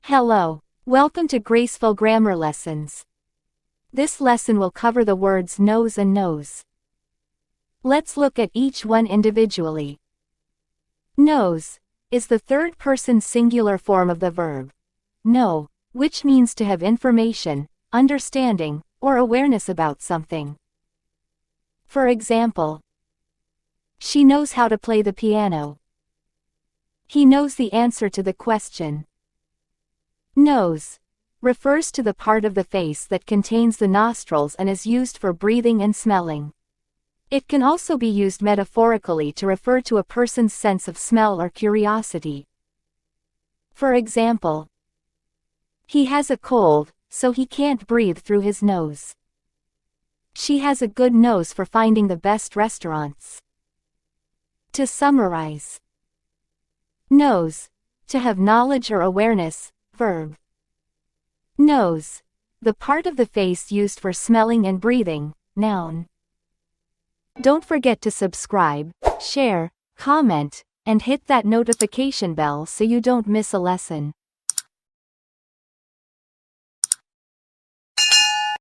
Hello. Welcome to Graceful Grammar Lessons. This lesson will cover the words knows and knows. Let's look at each one individually. Knows is the third-person singular form of the verb know, which means to have information, understanding, or awareness about something. For example, she knows how to play the piano. He knows the answer to the question. Nose refers to the part of the face that contains the nostrils and is used for breathing and smelling. It can also be used metaphorically to refer to a person's sense of smell or curiosity. For example, he has a cold, so he can't breathe through his nose. She has a good nose for finding the best restaurants. To summarize, knows, to have knowledge or awareness, verb. Nose, the part of the face used for smelling and breathing, noun. Don't forget to subscribe, share, comment, and hit that notification bell so you don't miss a lesson.